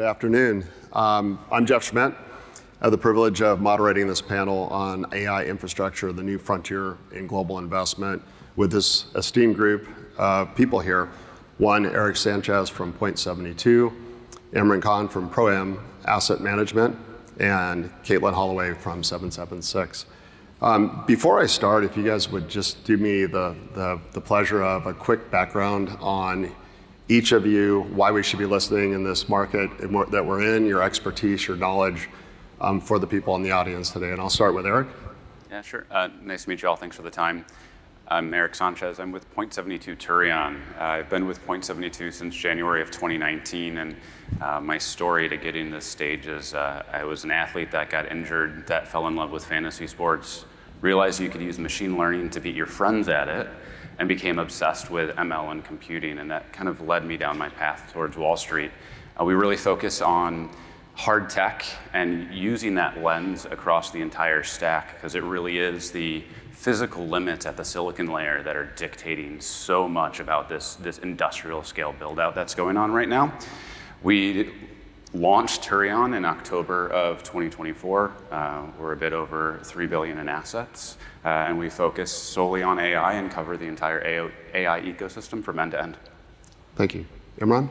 afternoon. I'm Jeff Schmidt. I have the privilege of moderating this panel on AI infrastructure, the new frontier in global investment, with this esteemed group of people here. One, Eric Sanchez from Point72, Imran Khan from Proem Asset Management, and Katelin Holloway from 776. Before I start, if you guys would just do me the pleasure of a quick background on each of you, why we should be listening in this market that we're in, your expertise, your knowledge for the people in the audience today. And I'll start with Eric. Yeah, sure. Nice to meet you all. Thanks for the time. I'm Eric Sanchez. I'm with Point72 Taryon. I've been with Point72 since January of 2019, and my story to getting this stage is I was an athlete that got injured, that fell in love with fantasy sports, realized you could use machine learning to beat your friends at it, and became obsessed with ML and computing, and that kind of led me down my path towards Wall Street. We really focus on hard tech and using that lens across the entire stack, because it really is the physical limits at the silicon layer that are dictating so much about this industrial scale build out that's going on right now. We launched Taryon in October of 2024. We're a bit over $3 billion in assets, and we focus solely on AI and cover the entire AI ecosystem from end to end. Thank you. Imran?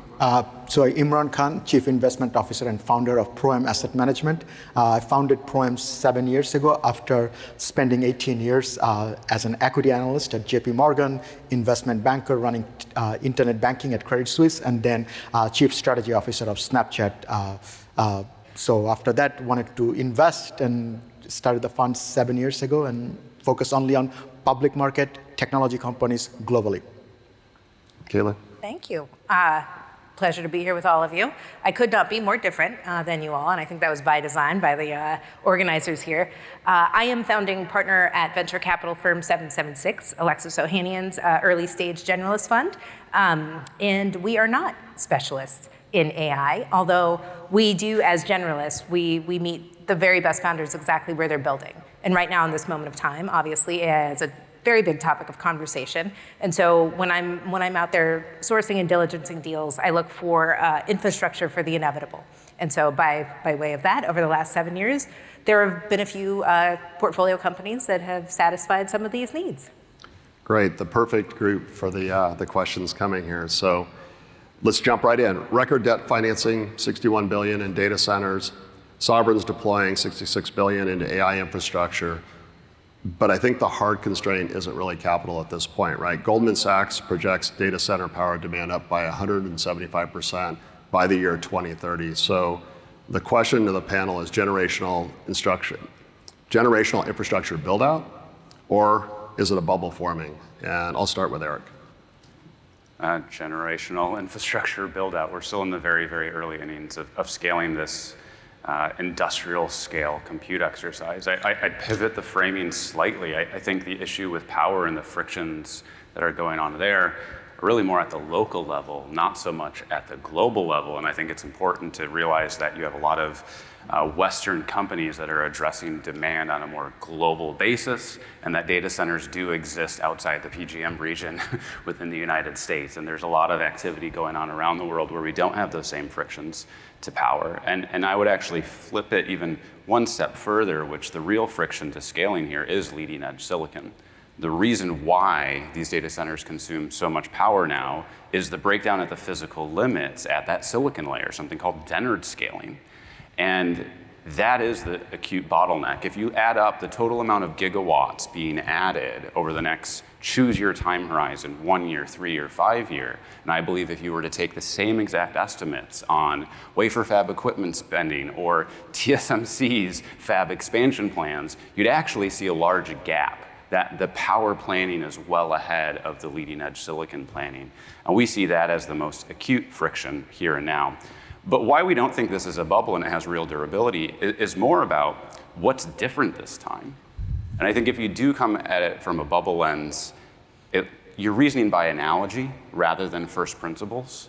So Imran Khan, Chief Investment Officer and founder of Proem Asset Management. I founded Proem 7 years ago after spending 18 years as an equity analyst at JP Morgan, investment banker running internet banking at Credit Suisse, and then Chief Strategy Officer of Snapchat. So after that, wanted to invest and started the fund 7 years ago and focus only on public market technology companies globally. Kayla? Thank you. Pleasure to be here with all of you. I could not be more different than you all, and I think that was by design by the organizers here. I am founding partner at venture capital firm 776, Alexis Ohanian's early stage generalist fund, and we are not specialists in AI, although we do, as generalists, we meet the very best founders exactly where they're building. And right now in this moment of time, obviously, as a very big topic of conversation. And so when I'm out there sourcing and diligencing deals, I look for infrastructure for the inevitable. And so by way of that, over the last 7 years, there have been a few portfolio companies that have satisfied some of these needs. Great, the perfect group for the questions coming here. So let's jump right in. Record debt financing, $61 billion in data centers, sovereigns deploying $66 billion into AI infrastructure. But I think the hard constraint isn't really capital at this point, right? Goldman Sachs projects data center power demand up by 175% by the year 2030. So the question to the panel is generational infrastructure build out, or is it a bubble forming? And I'll start with Eric. Generational infrastructure build out. We're still in the very, very early innings of scaling this industrial scale compute exercise. I'd pivot the framing slightly. I think the issue with power and the frictions that are going on there are really more at the local level, not so much at the global level. And I think it's important to realize that you have a lot of Western companies that are addressing demand on a more global basis, and that data centers do exist outside the PJM region within the United States. And there's a lot of activity going on around the world where we don't have those same frictions to power. And I would actually flip it even one step further, which the real friction to scaling here is leading edge silicon. The reason why these data centers consume so much power now is the breakdown at the physical limits at that silicon layer, something called Dennard scaling. And that is the acute bottleneck. If you add up the total amount of gigawatts being added over the next, choose your time horizon, 1 year, 3 year, 5 year, and I believe if you were to take the same exact estimates on wafer fab equipment spending or TSMC's fab expansion plans, you'd actually see a large gap. That the power planning is well ahead of the leading edge silicon planning. And we see that as the most acute friction here and now. But why we don't think this is a bubble and it has real durability is more about what's different this time. And I think if you do come at it from a bubble lens, you're reasoning by analogy rather than first principles.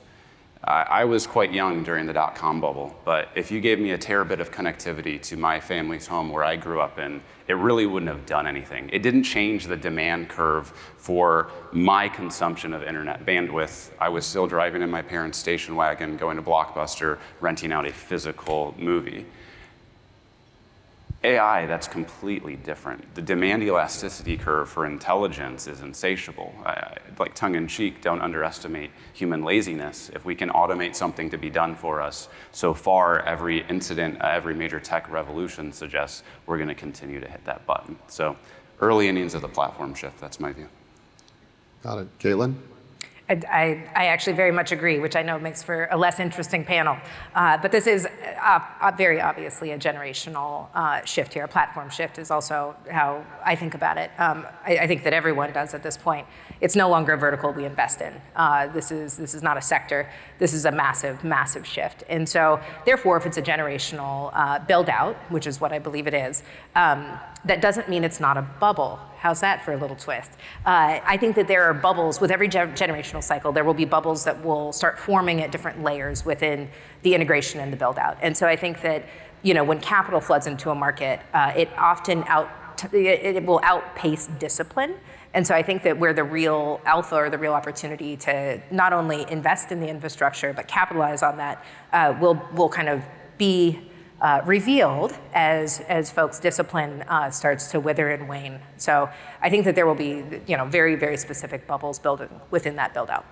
I was quite young during the dot-com bubble, but if you gave me a terabit of connectivity to my family's home where I grew up in, it really wouldn't have done anything. It didn't change the demand curve for my consumption of internet bandwidth. I was still driving in my parents' station wagon, going to Blockbuster, renting out a physical movie. AI, that's completely different. The demand elasticity curve for intelligence is insatiable. Like tongue-in-cheek, don't underestimate human laziness. If we can automate something to be done for us, so far every incident, every major tech revolution suggests we're going to continue to hit that button. So early innings of the platform shift, that's my view. Got it. Katelin? I actually very much agree, which I know makes for a less interesting panel. But this is very obviously a generational shift here. A platform shift is also how I think about it. I think that everyone does at this point. It's no longer a vertical we invest in. This is not a sector. This is a massive, massive shift. And so, therefore, if it's a generational build out, which is what I believe it is, that doesn't mean it's not a bubble. How's that for a little twist? I think that there are bubbles with every generational cycle. There will be bubbles that will start forming at different layers within the integration and the build out. And so I think that when capital floods into a market, it often it will outpace discipline. And so I think that where the real alpha or the real opportunity to not only invest in the infrastructure but capitalize on that will kind of be revealed as folks' discipline starts to wither and wane. So I think that there will be very, very specific bubbles building within that build out.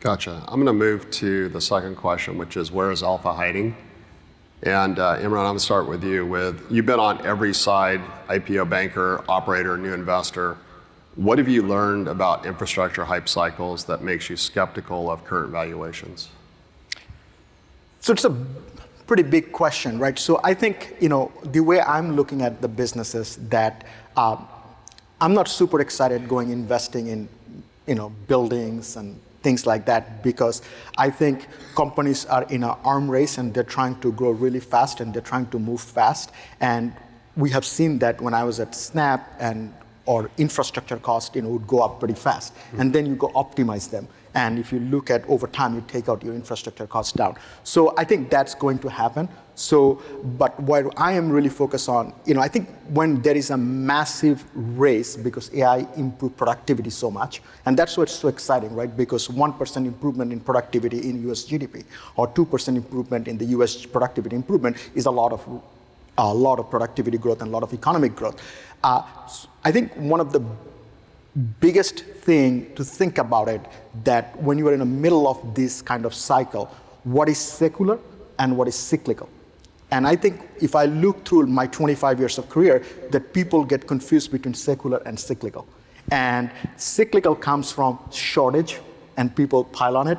Gotcha. I'm going to move to the second question, which is where is alpha hiding? And Imran, I'm going to start with you. You've been on every side, IPO banker, operator, new investor. What have you learned about infrastructure hype cycles that makes you skeptical of current valuations? So it's a pretty big question, right? So I think, the way I'm looking at the business is that I'm not super excited going investing in, buildings and things like that, because I think companies are in an arm race and they're trying to grow really fast and they're trying to move fast. And we have seen that when I was at Snap or infrastructure cost, would go up pretty fast. Mm-hmm. And then you go optimize them. And if you look at over time, you take out your infrastructure costs down. So I think that's going to happen. But what I am really focused on, I think when there is a massive race because AI improved productivity so much, and that's what's so exciting, right? Because 1% improvement in productivity in US GDP or 2% improvement in the US productivity improvement is a lot of productivity growth and a lot of economic growth. I think one of the biggest thing to think about it, that when you are in the middle of this kind of cycle, what is secular and what is cyclical? And I think if I look through my 25 years of career, that people get confused between secular and cyclical. And cyclical comes from shortage and people pile on it,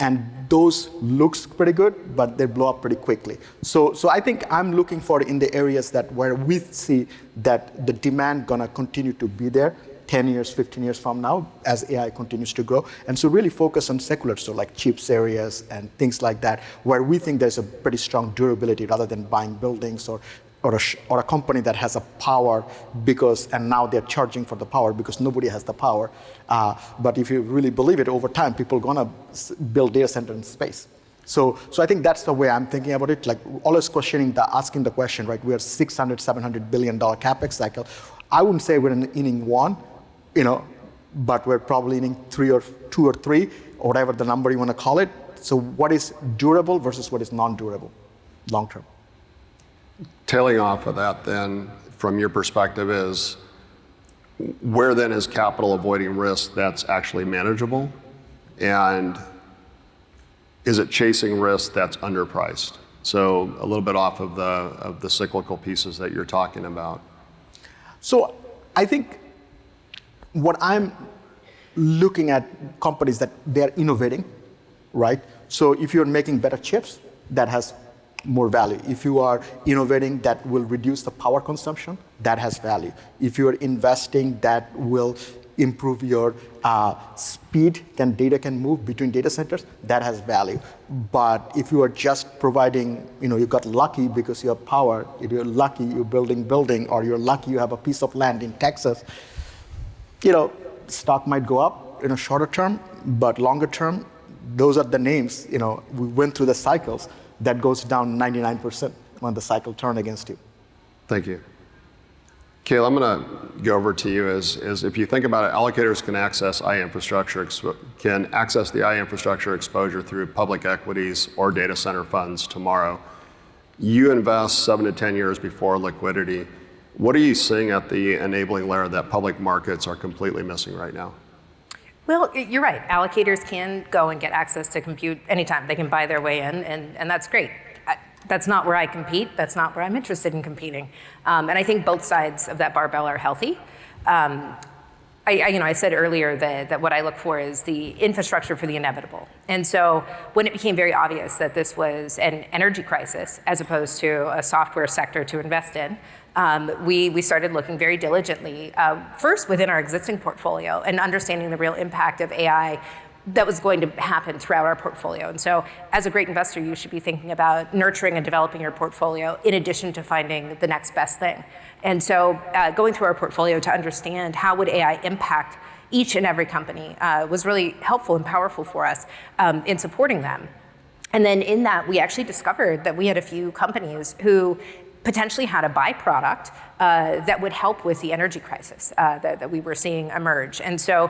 and those looks pretty good, but they blow up pretty quickly. So I think I'm looking for in the areas where we see that the demand gonna continue to be there 10 years, 15 years from now as AI continues to grow. And so really focus on secular, so like chips areas and things like that, where we think there's a pretty strong durability rather than buying buildings or a company that has a power and now they're charging for the power because nobody has the power. But if you really believe it, over time, people are gonna build data center in space. So I think that's the way I'm thinking about it. Like always asking the question, right? We are $600, $700 billion CapEx cycle. I wouldn't say we're in inning one, but we're probably inning 2 or 3, or whatever the number you want to call it. So what is durable versus what is non-durable long term? Tailing off of that then, from your perspective, is where then is capital avoiding risk that's actually manageable? And is it chasing risk that's underpriced? So a little bit off of the cyclical pieces that you're talking about. So I think what I'm looking at companies that they're innovating, right? So if you're making better chips, that has more value. If you are innovating that will reduce the power consumption, that has value. If you're investing that will improve your speed, data can move between data centers, that has value. But if you are just providing, you got lucky because you have power, if you're lucky you're building, or you're lucky you have a piece of land in Texas, stock might go up in a shorter term, but longer term, those are the names, we went through the cycles, that goes down 99% when the cycle turns against you. Thank you. Kayla, I'm going to go over to you is if you think about it, allocators can access the I infrastructure exposure through public equities or data center funds tomorrow. You invest 7 to 10 years before liquidity. What are you seeing at the enabling layer that public markets are completely missing right now? Well, you're right. Allocators can go and get access to compute anytime. They can buy their way in, and that's great. That's not where I compete. That's not where I'm interested in competing. And I think both sides of that barbell are healthy. I said earlier that what I look for is the infrastructure for the inevitable. And so when it became very obvious that this was an energy crisis as opposed to a software sector to invest in, we started looking very diligently, first within our existing portfolio and understanding the real impact of AI that was going to happen throughout our portfolio. And so as a great investor, you should be thinking about nurturing and developing your portfolio in addition to finding the next best thing. And so going through our portfolio to understand how would AI impact each and every company was really helpful and powerful for us in supporting them. And then in that, we actually discovered that we had a few companies who potentially had a byproduct that would help with the energy crisis that we were seeing emerge. And so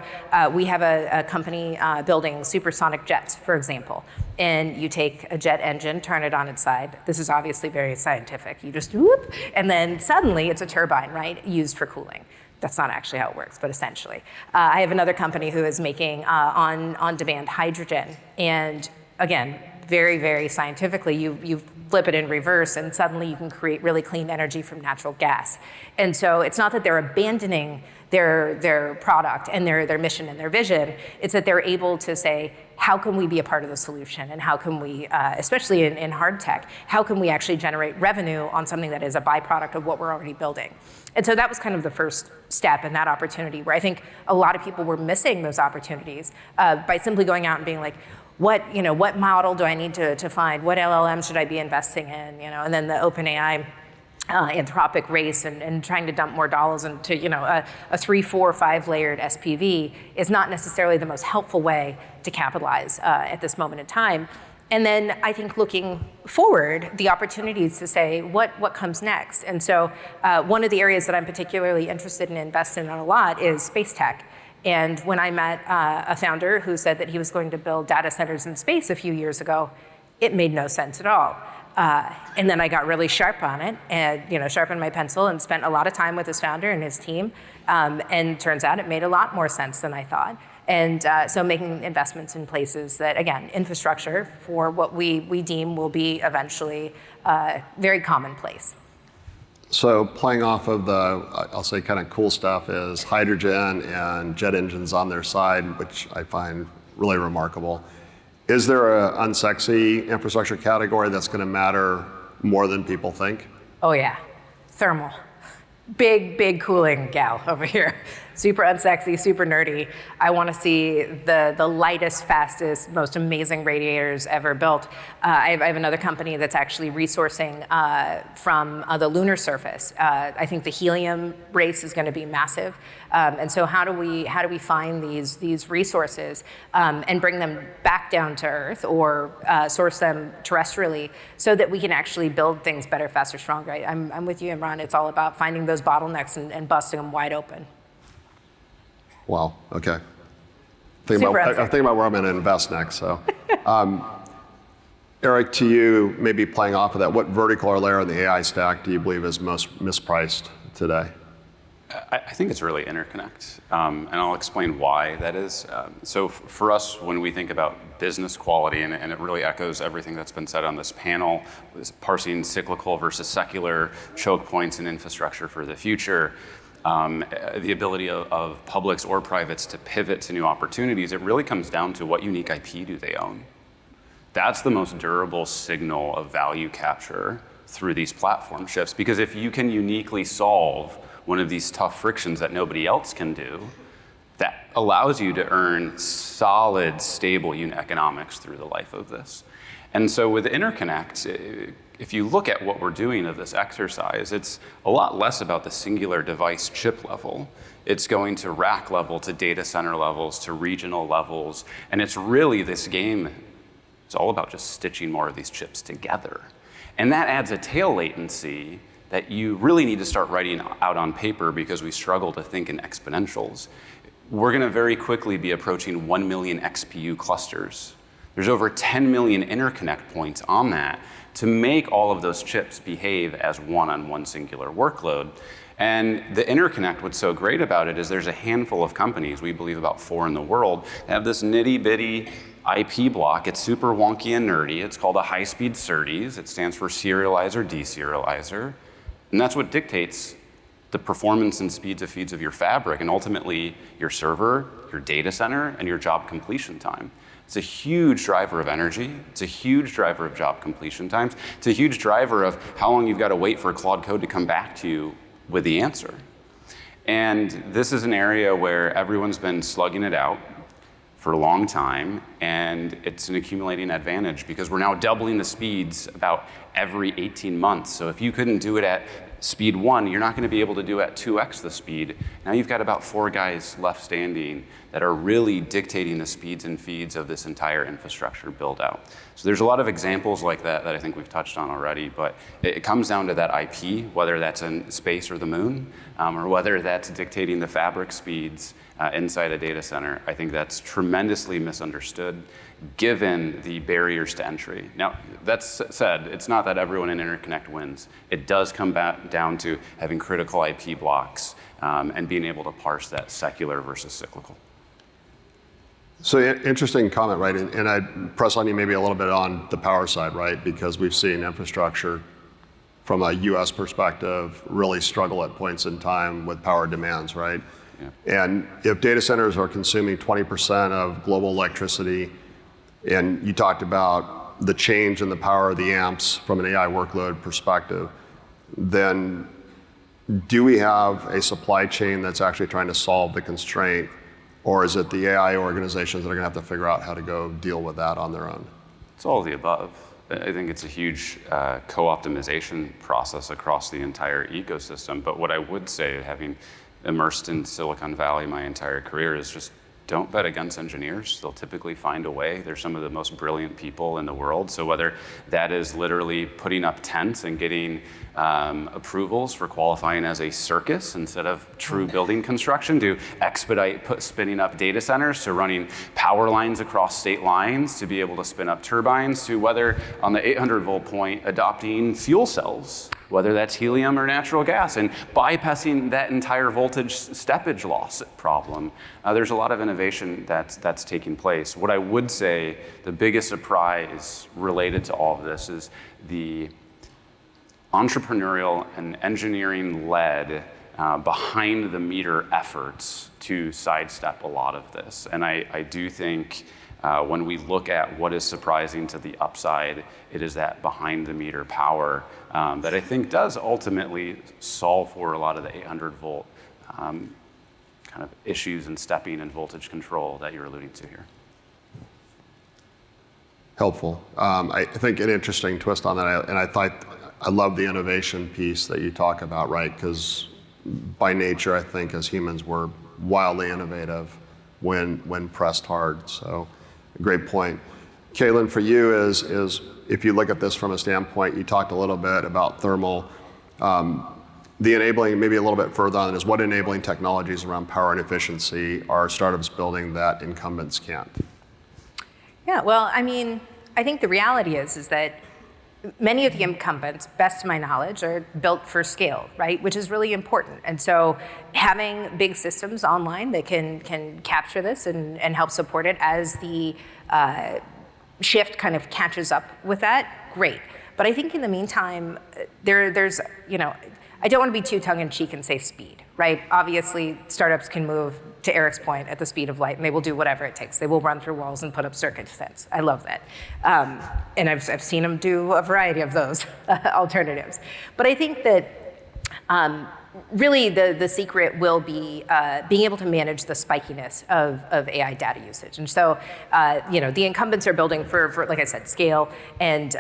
we have a company building supersonic jets, for example. And you take a jet engine, turn it on its side. This is obviously very scientific. You just whoop, and then suddenly it's a turbine, right, used for cooling. That's not actually how it works, but essentially. I have another company who is making on-demand hydrogen. And again, very, very scientifically, you flip it in reverse and suddenly you can create really clean energy from natural gas. And so it's not that they're abandoning their product and their mission and their vision, it's that they're able to say, how can we be a part of the solution? And how can we, especially in hard tech, how can we actually generate revenue on something that is a byproduct of what we're already building? And so that was kind of the first step in that opportunity where I think a lot of people were missing those opportunities by simply going out and being like, what model do I need to find? What LLM should I be investing in? And then the OpenAI Anthropic race and trying to dump more dollars into a 3, 4, 5 layered SPV is not necessarily the most helpful way to capitalize at this moment in time. And then I think looking forward, the opportunities to say what comes next. And so one of the areas that I'm particularly interested in investing in a lot is space tech. And when I met a founder who said that he was going to build data centers in space a few years ago, it made no sense at all. And then I got really sharp on it and sharpened my pencil and spent a lot of time with his founder and his team. And turns out it made a lot more sense than I thought. And so making investments in places that, again, infrastructure for what we deem will be eventually very commonplace. So playing off of the, I'll say kind of cool stuff is hydrogen and jet engines on their side, which I find really remarkable. Is there an unsexy infrastructure category that's going to matter more than people think? Oh yeah, thermal. Big cooling gal over here. Super unsexy, super nerdy. I want to see the lightest, fastest, most amazing radiators ever built. I have another company that's actually resourcing from the lunar surface. I think the helium race is going to be massive. And so how do we find these resources and bring them back down to Earth or source them terrestrially so that we can actually build things better, faster, stronger? I'm with you, Imran. It's all about finding those bottlenecks and busting them wide open. Wow, okay. I'm thinking about where I'm going to invest next. So, Eric, to you, maybe playing off of that, what vertical or layer in the AI stack do you believe is most mispriced today? I think it's really Interconnect, and I'll explain why that is. So for us, when we think about business quality, and it really echoes everything that's been said on this panel, parsing cyclical versus secular, choke points in infrastructure for the future, the ability of publics or privates to pivot to new opportunities, it really comes down to what unique IP do they own. That's the most durable signal of value capture through these platform shifts, because if you can uniquely solve one of these tough frictions that nobody else can do, that allows you to earn solid, stable unit economics through the life of this. And so with Interconnect, if you look at what we're doing of this exercise, it's a lot less about the singular device chip level. It's going to rack level, to data center levels, to regional levels. And it's really this game, it's all about just stitching more of these chips together. And that adds a tail latency that you really need to start writing out on paper because we struggle to think in exponentials. We're going to very quickly be approaching 1 million XPU clusters. There's over 10 million interconnect points on that to make all of those chips behave as one on one singular workload. And the interconnect, what's so great about it is there's a handful of companies, we believe about 4 in the world, that have this nitty bitty IP block. It's super wonky and nerdy. It's called a high-speed SerDes. It stands for serializer, deserializer. And that's what dictates the performance and speeds of feeds of your fabric, and ultimately your server, your data center, and your job completion time. It's a huge driver of energy. It's a huge driver of job completion times. It's a huge driver of how long you've got to wait for Claude Code to come back to you with the answer. And this is an area where everyone's been slugging it out for a long time, and it's an accumulating advantage because we're now doubling the speeds about every 18 months. So if you couldn't do it at speed 1, you're not going to be able to do it at 2x the speed. Now you've got about 4 guys left standing that are really dictating the speeds and feeds of this entire infrastructure build out. So there's a lot of examples like that that I think we've touched on already, but it comes down to that IP, whether that's in space or the moon, or whether that's dictating the fabric speeds inside a data center. I think that's tremendously misunderstood given the barriers to entry. Now, that said, it's not that everyone in Interconnect wins. It does come back down to having critical IP blocks and being able to parse that secular versus cyclical. So interesting comment, right? And I'd press on you maybe a little bit on the power side, right? Because we've seen infrastructure from a US perspective really struggle at points in time with power demands, right? Yeah. And if data centers are consuming 20% of global electricity, and you talked about the change in the power of the amps from an AI workload perspective, then do we have a supply chain that's actually trying to solve the constraint, or is it the AI organizations that are going to have to figure out how to go deal with that on their own? It's all of the above. I think it's a huge co-optimization process across the entire ecosystem. But what I would say, having immersed in Silicon Valley my entire career, is just don't bet against engineers. They'll typically find a way. They're some of the most brilliant people in the world. So whether that is literally putting up tents and getting approvals for qualifying as a circus instead of true building construction, to expedite spinning up data centers, to running power lines across state lines to be able to spin up turbines, to whether on the 800 volt point adopting fuel cells, whether that's helium or natural gas, and bypassing that entire voltage steppage loss problem. There's a lot of innovation that's taking place. What I would say, the biggest surprise related to all of this is the entrepreneurial and engineering-led behind the meter efforts to sidestep a lot of this. And I do think when we look at what is surprising to the upside, it is that behind the meter power that I think does ultimately solve for a lot of the 800 volt kind of issues and stepping and voltage control that you're alluding to here. Helpful. I think an interesting twist on that, and I love the innovation piece that you talk about, right? Because by nature, I think as humans, we're wildly innovative when pressed hard. So, great point. Katelin, for you is if you look at this from a standpoint, you talked a little bit about thermal. The enabling, maybe a little bit further on, is what enabling technologies around power and efficiency are startups building that incumbents can't? Yeah, well, I mean, I think the reality is that many of the incumbents, best to my knowledge, are built for scale, right? Which is really important. And so having big systems online that can capture this and help support it as the shift kind of catches up with that, great. But I think in the meantime, there's, I don't want to be too tongue-in-cheek and say speed, right? Obviously, startups can move, to Eric's point, at the speed of light, and they will do whatever it takes. They will run through walls and put up circuit fence. I love that. And I've seen them do a variety of those alternatives. But I think that really the secret will be being able to manage the spikiness of AI data usage. And so, the incumbents are building for, like I said, scale, and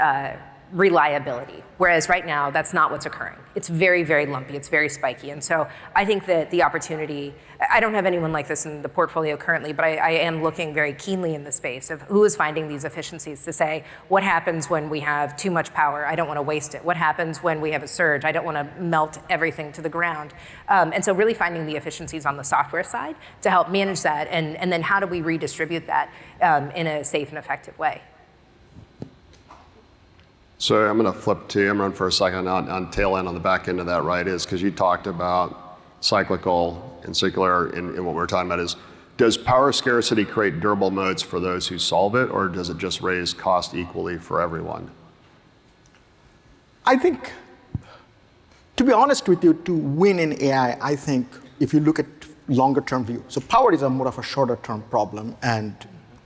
reliability. Whereas right now, that's not what's occurring. It's very, very lumpy. It's very spiky. And so I think that the opportunity, I don't have anyone like this in the portfolio currently, but I am looking very keenly in the space of who is finding these efficiencies to say, what happens when we have too much power? I don't want to waste it. What happens when we have a surge? I don't want to melt everything to the ground. And so really finding the efficiencies on the software side to help manage that. And then how do we redistribute that in a safe and effective way? So I'm going to flip to Imran for a second on tail end on the back end of that, right, is because you talked about cyclical and circular in what we're talking about is, does power scarcity create durable moats for those who solve it, or does it just raise cost equally for everyone? I think, to be honest with you, to win in AI, I think if you look at longer term view, so power is a more of a shorter term problem, and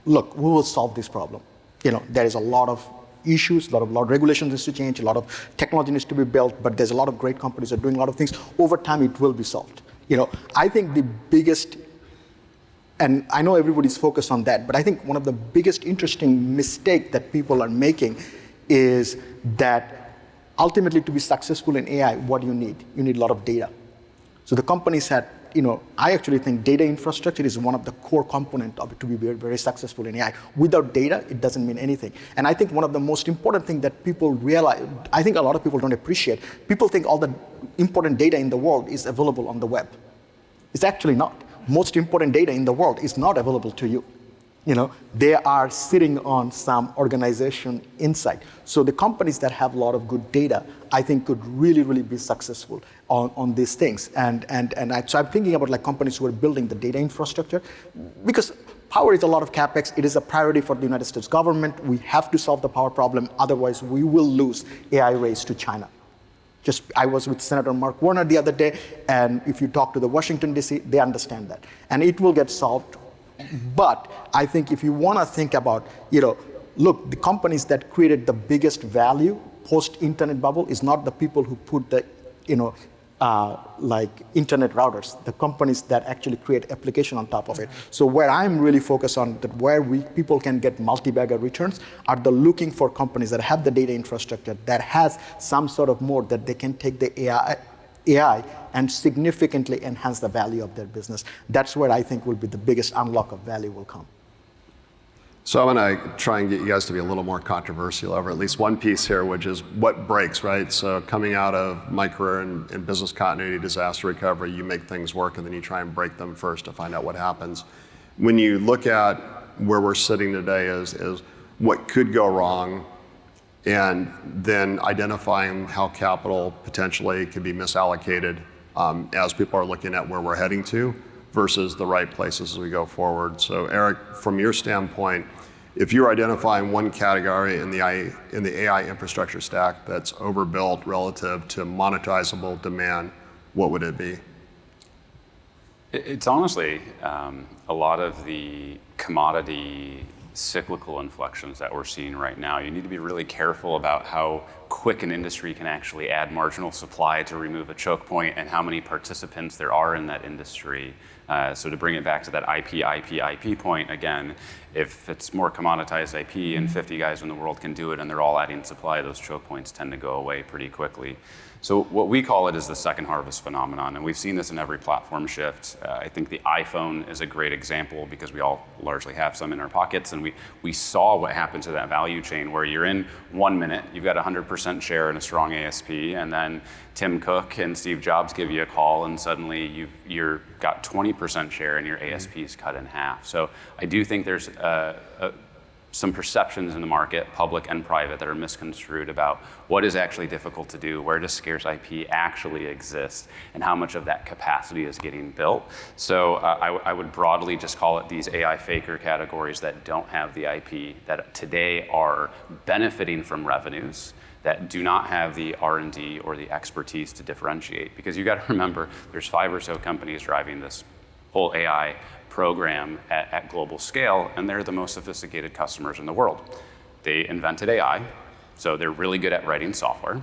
look, we will solve this problem. There is a lot of issues, a lot of regulations needs to change, a lot of technology needs to be built, but there's a lot of great companies that are doing a lot of things. Over time, it will be solved. I think the biggest, and I know everybody's focused on that, but I think one of the biggest interesting mistake that people are making is that ultimately to be successful in AI, what do you need? You need a lot of data. So the companies had, I actually think data infrastructure is one of the core components of it to be very, very successful in AI. Without data, it doesn't mean anything. And I think one of the most important things that people realize, I think a lot of people don't appreciate, people think all the important data in the world is available on the web. It's actually not. Most important data in the world is not available to you. They are sitting on some organization inside. So the companies that have a lot of good data, I think could really, really be successful on these things. So I'm thinking about like companies who are building the data infrastructure, because power is a lot of CapEx. It is a priority for the United States government. We have to solve the power problem. Otherwise, we will lose AI race to China. I was with Senator Mark Warner the other day, and if you talk to the Washington, D.C., they understand that. And it will get solved. But I think if you want to think about, look, the companies that created the biggest value post-internet bubble is not the people who put the, like internet routers, the companies that actually create application on top of it. So where I'm really focused on, that where people can get multi-bagger returns are the looking for companies that have the data infrastructure, that has some sort of mode that they can take the AI and significantly enhance the value of their business. That's where I think will be the biggest unlock of value will come. So I'm going to try and get you guys to be a little more controversial over at least one piece here, which is what breaks, right? So coming out of my career in business continuity, disaster recovery, you make things work and then you try and break them first to find out what happens. When you look at where we're sitting today is what could go wrong, and then identifying how capital potentially could be misallocated as people are looking at where we're heading to versus the right places as we go forward. So Eric, from your standpoint, if you're identifying one category in the AI infrastructure stack that's overbuilt relative to monetizable demand, what would it be? It's honestly a lot of the commodity cyclical inflections that we're seeing right now. You need to be really careful about how quick an industry can actually add marginal supply to remove a choke point and how many participants there are in that industry. So to bring it back to that IP point, again, if it's more commoditized IP and 50 guys in the world can do it and they're all adding supply, those choke points tend to go away pretty quickly. So what we call it is the second harvest phenomenon, and we've seen this in every platform shift. I think the iPhone is a great example because we all largely have some in our pockets, and we saw what happened to that value chain where you're in 1 minute, you've got 100% share and a strong ASP, and then Tim Cook and Steve Jobs give you a call, and suddenly you've got 20% share and your ASP is cut in half. So I do think there's some perceptions in the market, public and private, that are misconstrued about what is actually difficult to do, where does scarce IP actually exist, and how much of that capacity is getting built. So I would broadly just call it these AI faker categories that don't have the IP, that today are benefiting from revenues, that do not have the R&D or the expertise to differentiate. Because you got to remember, there's 5 or so companies driving this whole AI program at global scale, and they're the most sophisticated customers in the world. They invented AI, so they're really good at writing software.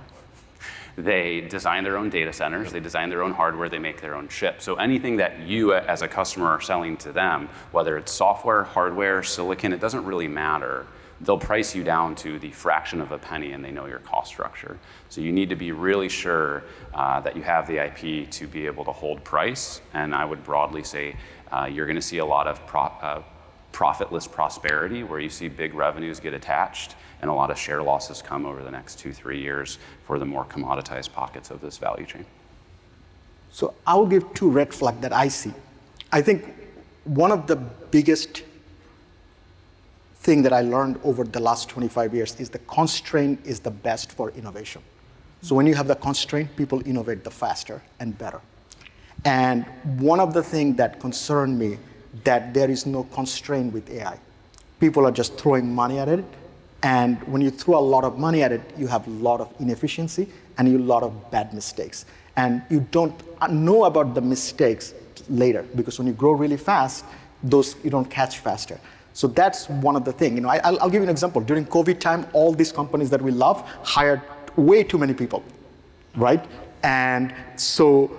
They design their own data centers, they design their own hardware, they make their own chips. So anything that you as a customer are selling to them, whether it's software, hardware, silicon, it doesn't really matter. they'll price you down to the fraction of a penny and they know your cost structure. So you need to be really sure that you have the IP to be able to hold price. And I would broadly say you're going to see a lot of profitless prosperity where you see big revenues get attached and a lot of share losses come over the next 2-3 years for the more commoditized pockets of this value chain. So I will give 2 red flags that I see. I think one of the biggest thing that I learned over the last 25 years is the constraint is the best for innovation. So when you have the constraint, people innovate the faster and better. And one of the things that concerned me that there is no constraint with AI. People are just throwing money at it. And when you throw a lot of money at it, you have a lot of inefficiency and a lot of bad mistakes. And you don't know about the mistakes later because when you grow really fast, those you don't catch faster. So that's one of the things. I'll give you an example. During COVID time, all these companies that we love hired way too many people, right? And so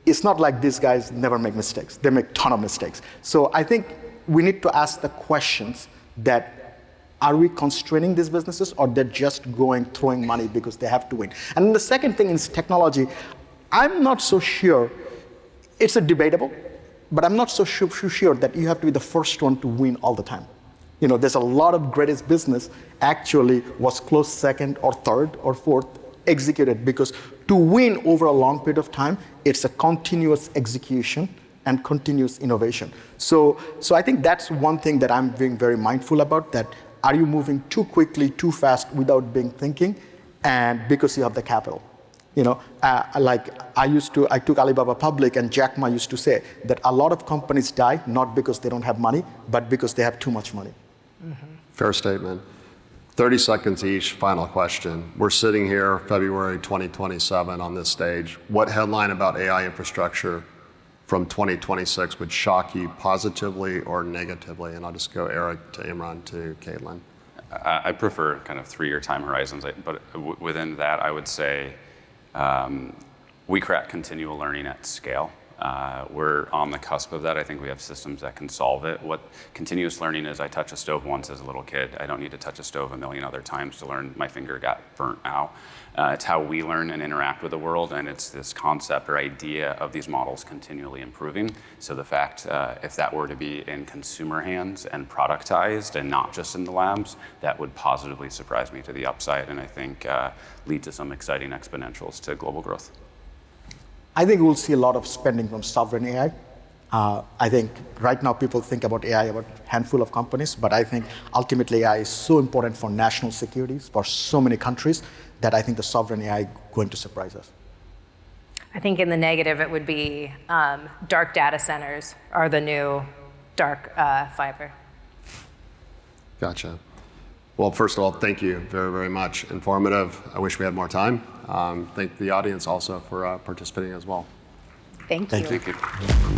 it's not like these guys never make mistakes. They make a ton of mistakes. So I think we need to ask the questions that are we constraining these businesses or they're just throwing money because they have to win? And the second thing is technology. I'm not so sure, it's a debatable, but I'm not so sure that you have to be the first one to win all the time. There's a lot of greatest business actually was close second or third or fourth executed because to win over a long period of time, it's a continuous execution and continuous innovation. So I think that's one thing that I'm being very mindful about, that are you moving too quickly, too fast without being thinking, and because you have the capital. Like I took Alibaba public, and Jack Ma used to say that a lot of companies die not because they don't have money, but because they have too much money. Mm-hmm. Fair statement. 30 seconds each, final question. We're sitting here February 2027 on this stage. What headline about AI infrastructure from 2026 would shock you positively or negatively? And I'll just go Eric to Imran to Katelin. I prefer kind of 3-year time horizons, but within that, I would say we crack continual learning at scale. We're on the cusp of that. I think we have systems that can solve it. What continuous learning is, I touched a stove once as a little kid. I don't need to touch a stove a million other times to learn my finger got burnt out. It's how we learn and interact with the world, and it's this concept or idea of these models continually improving. So the fact, if that were to be in consumer hands and productized and not just in the labs, that would positively surprise me to the upside, and I think lead to some exciting exponentials to global growth. I think we'll see a lot of spending from sovereign AI. I think right now people think about AI about a handful of companies, but I think ultimately AI is so important for national securities for so many countries that I think the sovereign AI is going to surprise us. I think in the negative it would be dark data centers are the new dark fiber. Gotcha. Well, first of all, thank you very, very much. Informative. I wish we had more time. Thank the audience also for participating as well. Thank you. Thank you. Thank you.